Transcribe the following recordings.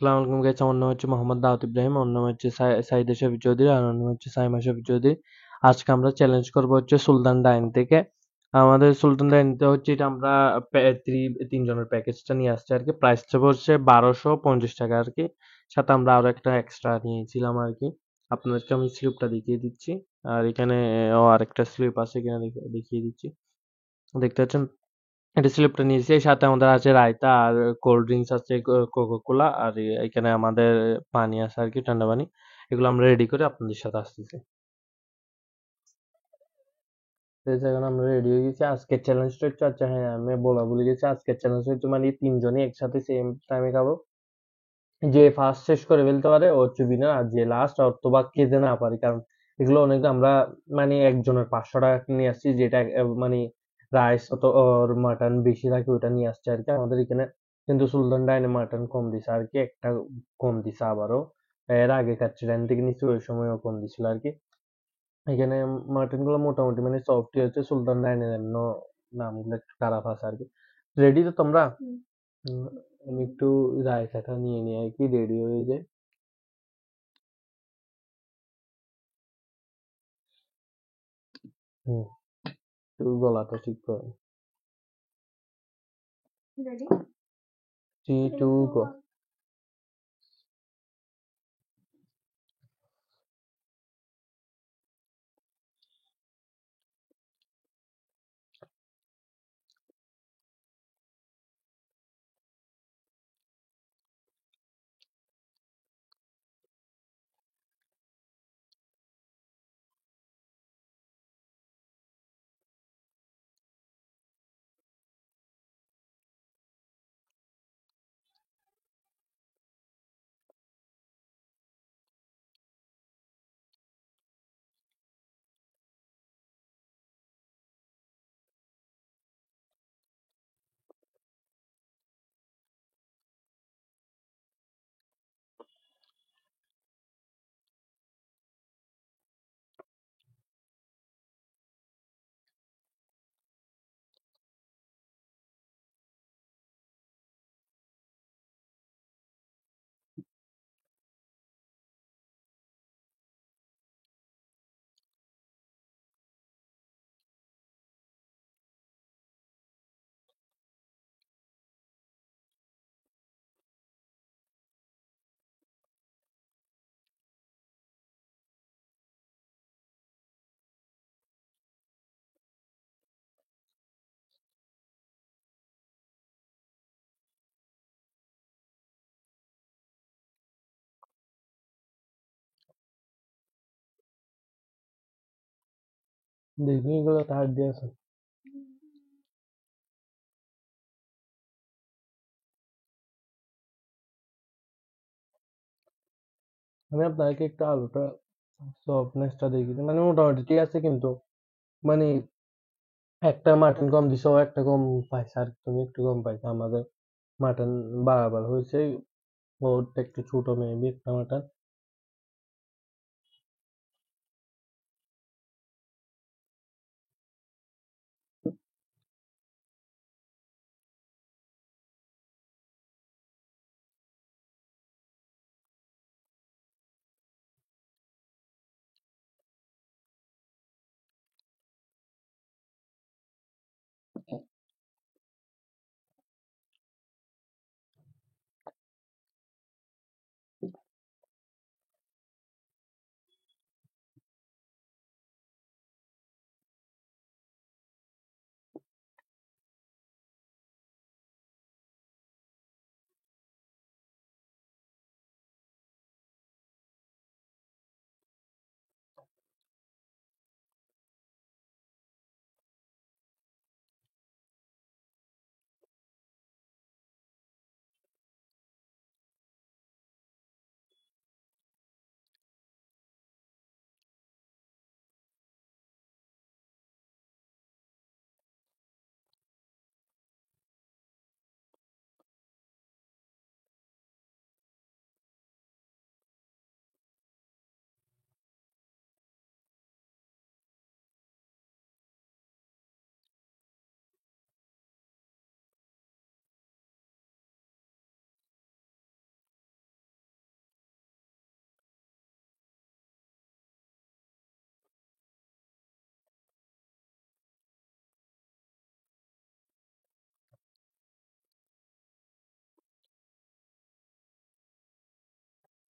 আসসালামু আলাইকুম গাইস, আমার নাম হচ্ছে মোহাম্মদ দাউদ ইব্রাহিম, ওর নাম হচ্ছে সাইদা শফি চৌধুরী, আর ওর নাম হচ্ছে সাইমা শফি চৌধুরী। আজকে আমরা চ্যালেঞ্জ করবো হচ্ছে সুলতান ডাইন থেকে। আমাদের সুলতান ডাইনতে হচ্ছে এটা আমরা তিনজনের প্যাকেজটা নিয়ে আসছি আর কি। প্রাইসটা পড়ছে 1250 টাকা আর কি। সাথে আমরা আরো একটা এক্সট্রা নিয়েছিলাম আর কি। আপনাদেরকে আমি স্লিপটা দেখিয়ে দিচ্ছি। আর এখানে আর একটা স্লিপ আছে, এখানে দেখিয়ে দিচ্ছি। দেখতে পাচ্ছেন, এটা স্লিপটা নিয়েছি। এর সাথে আমাদের আছে রায়তা আর কোল্ড ড্রিঙ্কস আছে, কোকা কোলা, আর এখানে আমাদের পানি আছে আর কি, ঠান্ডা পানি। এগুলো আমরা রেডি করে আপনাদের সাথে আসতেছি। তো এই জায়গায় আমরা রেডি হয়ে গেছি। আজকের চ্যালেঞ্জটা হচ্ছে, আচ্ছা হ্যাঁ আমি বলা ভুলে গেছি, আজকের চ্যালেঞ্জ হচ্ছে মানে তিনজনই একসাথে সেম টাইমে খাবো। যে ফার্স্ট শেষ করে ফেলতে পারে ও হচ্ছে উইনার, আর যে লাস্ট অথবা খেতে না পারি, কারণ এগুলো অনেক আমরা মানে একজনের 500 টাকা নিয়ে আসছি, যেটা মানে রাইস অত ওর মাটন বেশি থাকে ওটা নিয়ে আসছে আর কি আমাদের এখানে। কিন্তু সুলতান ডাইনে মাটন কম দিছে আর কি, একটা কম দিছে আবারও। এর আগে কাচ্চি থেকে নিচ্ছি, ওই সময়ও কম দিছিল আর কি। এখানে মাটন গুলো মোটামুটি মানে সফটই হচ্ছে, সুলতান ডাইনের এমন নামগুলো একটু খারাপ আছে আর কি। রেডি তো তোমরা? হুম, আমি একটু রায়তাটা নিয়ে নিয়ে আর কি রেডি হয়ে যাই। হুম, একটু গলাটা ঠিক করো। 3, 2, go. দেখি এগুলো তার দিয়েছে। আমি আপনাকে একটু আলুটা সফটনেসটা দেখি, মানে মোটামুটি ঠিক আছে, কিন্তু মানে একটা মাটন কম দিছে, ও একটা কম পাইছে, আর তুমি একটু কম পাইছো। আমাদের মাটন বারবার হয়েছে, ওরটা একটু ছোট মেবি একটা মাটন।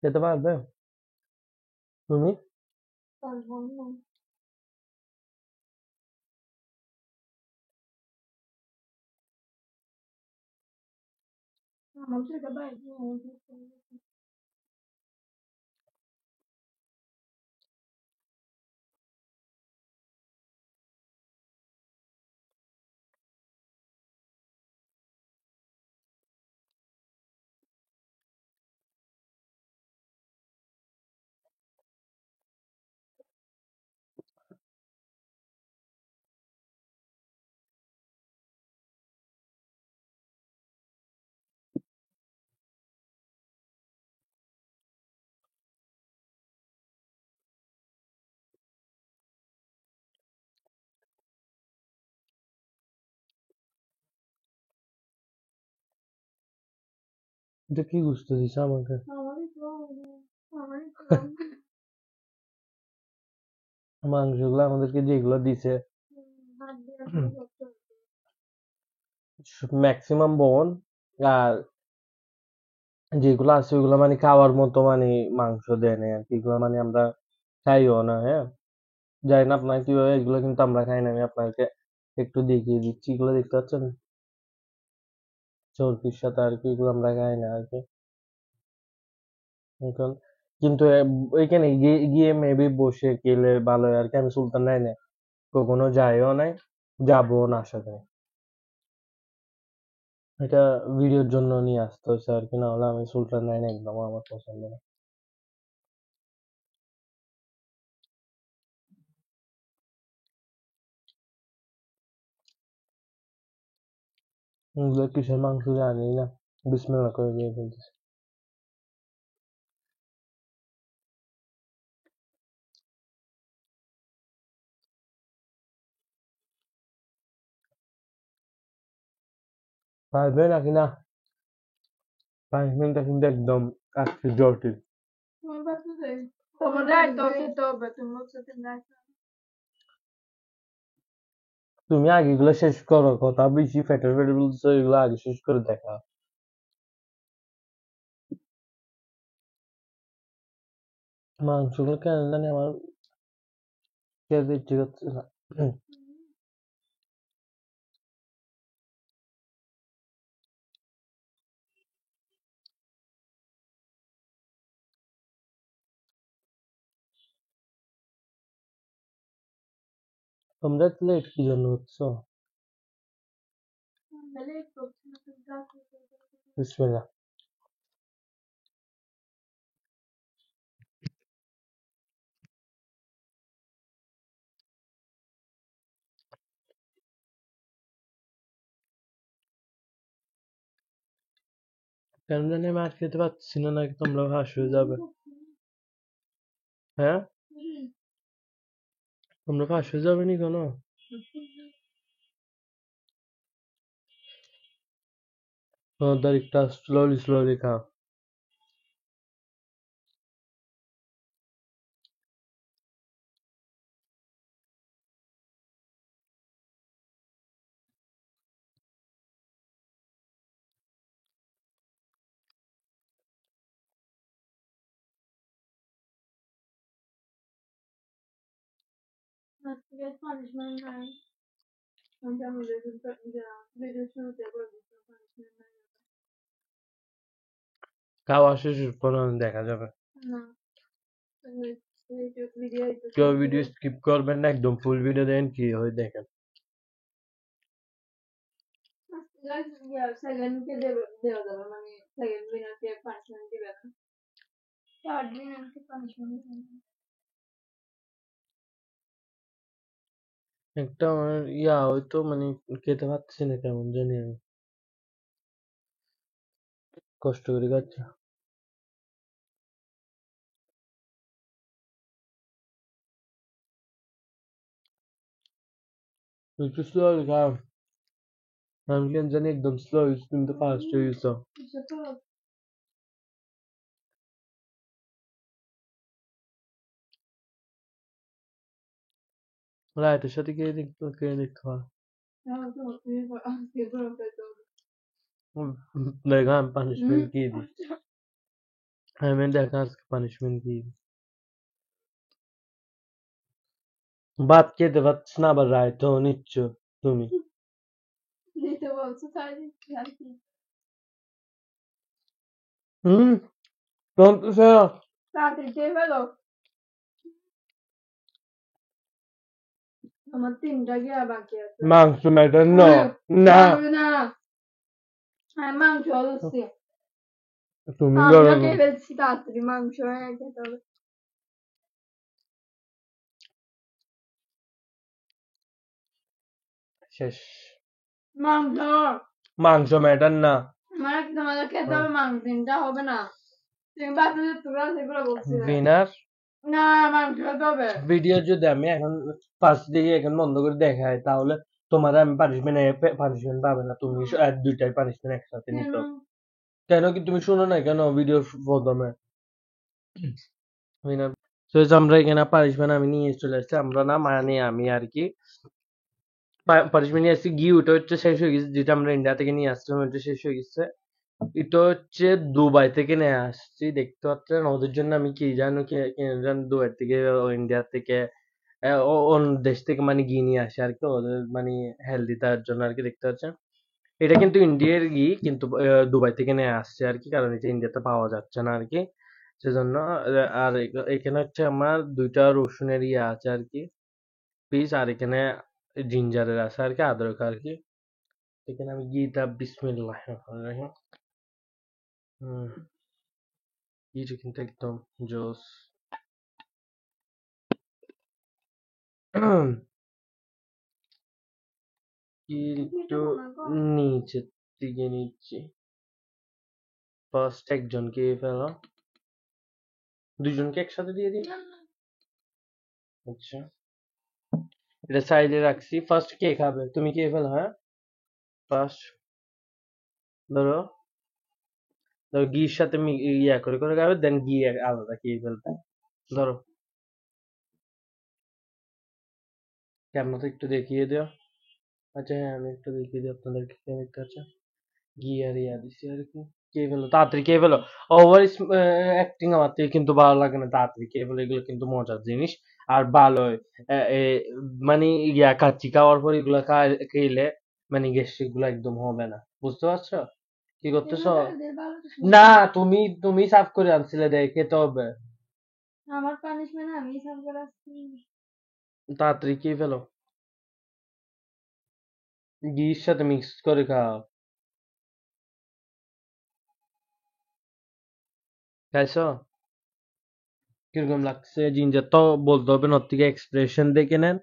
খেতে পারবে তুমি? এটা কি গুস্ত দিছে আমাকে? মাংসগুলো আমাদেরকে যেগুলো দিছে ম্যাক্সিমাম বোন, আর যেগুলো আছে ওইগুলো মানে খাওয়ার মতো মানে মাংস দেয় না আর কি, এগুলো মানে আমরা খাইও না। হ্যাঁ, জানি না আপনার কিভাবে, এগুলো কিন্তু আমরা খাই না। আমি আপনাকে একটু দেখিয়ে দিচ্ছি, এগুলো দেখতে পাচ্ছেন চর্বির সাথে আর কি, এগুলো আমরা খাই না আর কি এখন। কিন্তু ওইখানে গিয়ে গিয়ে মেবি বসে গেলে ভালো হয় আর কি। আমি সুলতান নাই না, কখনো যাইও নাই, যাবো না আশা করি। এটা ভিডিওর জন্য নিয়ে আসতে হয়েছে আর কি, না হলে আমি সুলতান নাই না একদম আমার পছন্দ না। এগুলো কিসের মাংস জানি না, বিসমিল্লাহ করে দিয়ে ফেলতেছি। পারবে নাকি না, পানিশমেন্টটা কিন্তু একদম আজকে জটিল। তুমি আগে এগুলো শেষ করো, কথা বেশি ফেটে ফেটে বলছো, এগুলো আগে শেষ করে দেখা। মাংসগুলো কেন জানি আমার খেতে ইচ্ছে করছে না। তোমরা লেট কি জন্য হচ্ছো? বিসমিল্লাহ। কেন জানি আমি আর খেতে পাচ্ছি না, নাকি তোমরা ফাঁস হয়ে যাবে? হ্যাঁ, তোমরা ফাঁস হয়ে যাবে নি কোনো? তোমাদের একটা স্লোলি স্লোলি খাও। খাওয়া শেষের পর দেখা যাবে। কেউ ভিডিও স্কিপ করবেন না, একদম ফুল ভিডিও দেন, কি হয় দেখেন। একটা আমার ইয়া হয়তো মানে খেতে পাচ্ছি না কেমন জানি আমি, কষ্ট করে খাচ্ছি। একটু স্লো খাও। আমি কেন জানি একদম স্লো হয়েছি, তুমি তো ফাস্ট হয়ে গেছো। রাইতের সাথে কে দেখতে পারো। দেখো আমি পানিশমেন্ট কি দিই। আমি দেখা আজকে পানিশমেন্ট কি ভাত খেতে পারছিস না আবার রায় তো নিচ্ছ তুমি নিতে বলছো তাই দিচ্ছি আর কি। হুম তখন তো সে তাড়াতাড়ি খেয়ে ফেলো। আমার 3টা গিয়া বাকি আছে। মাংস ম্যাটার না না পারবে না। হ্যাঁ মাংস আলুছি। তুমি আমিও গরম খেয়ে ফেলছি তাড়াতাড়ি মাংস হয়ে খেতে হবে। শেষ মাংস মাংস ম্যাটার না আমার তোমাদের খেতে হবে মাংস 3টা হবে না। তুমি বাচ্চাদের তোমরা সেগুলো বলছিলে। উইনার না মাংস খেতে হবে। ভিডিও যদি আমি এখন ফার্স্ট দিকে এখন বন্ধ করে দেখাই তাহলে তোমার আমি পানিশমেন্ট পাবে না তুমি দুইটাই পানিশমেন্ট একসাথে কেন? নিতে হবে কেন কি তুমি শুনো না কেন ভিডিও প্রথমে উইনার তো আমরা এখানে পানিশমেন্ট আমি নিয়ে চলে আসছি আমরা না মানে আমি আর কি পানিশমেন্ট নিয়ে আসছি ঘি ওটা হচ্ছে শেষ হয়ে গেছে যেটা আমরা ইন্ডিয়া থেকে নিয়ে আসছিলাম ওটা শেষ হয়ে গেছে এটা হচ্ছে দুবাই থেকে নিয়ে আসছি দেখতে পাচ্ছেন ওদের জন্য আমি কি জানো দুবাই থেকে ও ইন্ডিয়া থেকে অন্য দেশ থেকে মানে ঘি নিয়ে আসে আর কি ওদের মানে হেলদি তার জন্য আর কি দেখতে পাচ্ছেন এটা কিন্তু ইন্ডিয়ার ঘি কিন্তু দুবাই থেকে নিয়ে আসছে আর কি কারণ এটা ইন্ডিয়াতে পাওয়া যাচ্ছে না আর কি সেজন্য আর এখানে হচ্ছে আমার 2টা রসুনের ইয়ে আছে আর কি পিস আর এখানে জিঞ্জারের আছে আর কি আদরক আর কি এখানে আমি ঘিটা বিসমিল্লাহ হুম ঘিটা কিন্তু একদম জোস কি একটু নিচের দিকে নিচ্ছি ফার্স্ট একজনকে ফেলো দুজনকে একসাথে দিয়ে দিই আচ্ছা এটা সাইডে রাখছি ফার্স্ট কে খাবে তুমি কে ফেলো হ্যাঁ ফার্স্ট ধরো ধরো ঘির সাথে ইয়া করে করে খাবে দেন ঘি আলাদা খেয়ে ফেলবে ধরো ক্যামেরা তো একটু দেখিয়ে দিও আচ্ছা হ্যাঁ আমি একটু দেখিয়ে দিই আপনাদেরকে কে দেখতে আছে ঘি আর ইয়া দিছি আর কি খেয়ে ফেলো তাড়াতাড়ি খেয়ে ফেলো ওভার অ্যাক্টিং আমার থেকে কিন্তু ভালো লাগে না তাড়াতাড়ি খেয়ে ফেলো এগুলো কিন্তু মজার জিনিস আর ভালো মানে ইয়া কাচ্চি খাওয়ার পর এগুলো খেলে মানে গ্যাস্ট্রিক গুলো একদম হবে না বুঝতে পারছো কি করতেছো না তুমি সাফ করে আনছিলে দেখে খেতে হবে আমার পানিশমেন্ট আমি সাফ করে আসছি। তাড়াতাড়ি খেয়ে ফেলো ঘির সাথে মিক্স করে খাও খাইছো কিরকম লাগছে জিঞ্জার তো বলতে হবে না ওর থেকে এক্সপ্রেশন দেখে নেন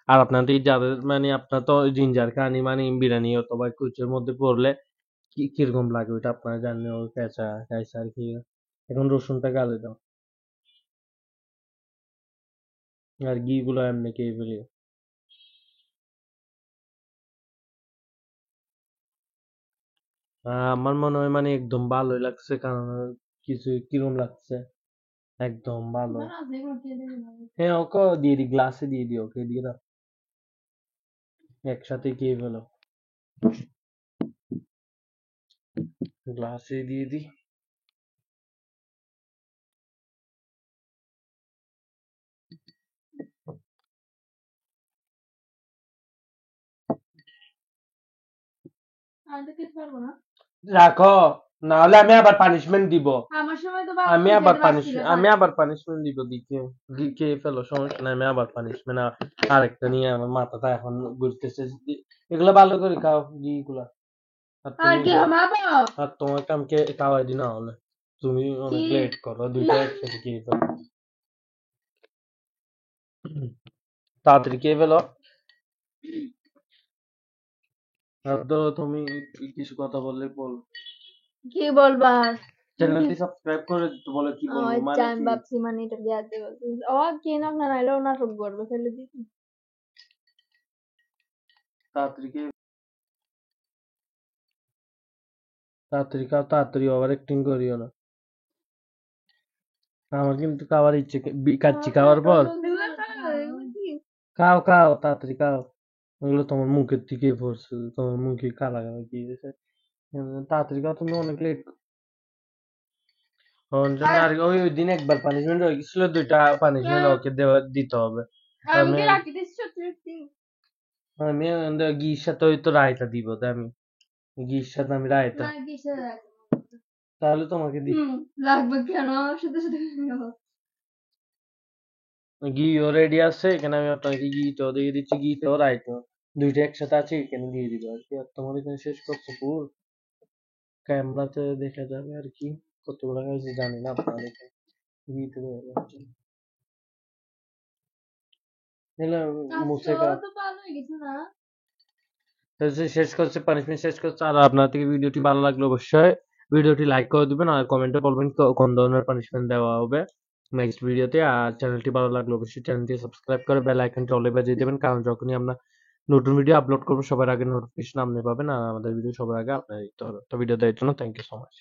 আর আপনাদের যাদের মানে আপনার তো জিঞ্জার খানি মানে বিরিয়ানি অথবা কুচের মধ্যে পড়লে কিরকম লাগে ওইটা আপনারা জানেন ও কেঁচা খাইছে আর কি এখন রসুনটা গালে দাও আর ঘি গুলো এমনি খেয়ে ফেলি আমার মনে হয় মানে একদম ভালোই লাগছে কারণ কিছু কিরকম লাগছে একদম ভালো হ্যাঁ ওকে দিয়ে দিই গ্লাসে দিয়ে দিই ওকে দিয়ে দাও একসাথে খেয়ে ফেলো গ্লাসে দিয়ে দিই আমি তো খেতে পারবো না। রাখো না হলে আমি আবার পানিশমেন্ট দিব আমার সময় তো আমি আবার পানিশমেন্ট দিব দিকে খেয়ে ফেলো সমস্যা নাই আমি আবার পানিশমেন্ট আরেকটা নিয়ে আমার মাথাটা এখন ঘুরতেছে এগুলো ভালো করে খাও ঘিগুলা আর কি ঘুমাবো? আর তোমাকে আমি খাওয়াই দিই না হলে তুমি অনেক লেট করো দুইটা একসাথে খেয়ে ফেলো তাড়াতাড়ি খেয়ে ফেলো আর তো তুমি কিছু কথা বললে বল কি বলবা? চ্যানেলটি সাবস্ক্রাইব করে বলে কি বলবো মানে আমি কি ভাবছি মানে এটা বিয়াতে বলছি ও কি না না নাইলেও না সব করবে ফেলে দিছি। তাড়াতাড়ি খেয়ে তাড়াতাড়ি খাও তাড়াতাড়ি ওভার অ্যাক্টিং করিও না আমার কিন্তু খাওয়ার ইচ্ছে কাচ্চি খাওয়ার পর খাও খাও তাড়াতাড়ি খাও ওগুলো তোমার মুখের দিকে পড়ছে তোমার মুখে কালা কালা কি হয়েছে তাড়াতাড়ি খাও তুমি অনেক লেট আর ওই দিন একবার পানিশমেন্ট হয়ে গেছিল, 2টা পানিশমেন্ট ওকে দিতে হবে। আমি কি রাখি দিচ্ছি সত্যি আমি গির সাথে ওই তো রায়তা দিব, আমি গির সাথে আমি রায়তা, না কিসের তাহলে তোমাকে দি লাগবে কেন আমার সাথে সাথে ঘিও রেডি আছে এখানে, আমি আপনাকে ঘিটাও দিয়ে দিচ্ছি, ঘিটাও রায়তাও 2টা একসাথে আছে, এখানে দিয়ে দিব আর কি। আর তোমার এখানে শেষ করছো পুর, ক্যামেরাতে দেখা যাবে আর কি কতগুলো হয়েছে জানি না, আপনার এখানে ঘিতে মুছে তো ভালো হয়ে গেছে না। শেষ করছে, পানিশমেন্ট শেষ করছে। আর আপনার থেকে ভিডিওটি ভালো লাগলে অবশ্যই ভিডিওটি লাইক করে দিবেন, আর কমেন্টে বলবেন কোন ধরনের পানিশমেন্ট দেওয়া হবে নেক্সট ভিডিওতে। আর চ্যানেলটি ভালো লাগলে অবশ্যই চ্যানেলটি সাবস্ক্রাইব করে বেল আইকনটি অলে বাজিয়ে দেবেন, কারণ যখনই আমরা নতুন ভিডিও আপলোড করবো সবার আগে নোটিফিকেশন আপনি পাবেন, আর আমাদের ভিডিও সবার আগে আপনার দিতে হবে। তো ভিডিও দেখার জন্য থ্যাংক ইউ সো মাচ।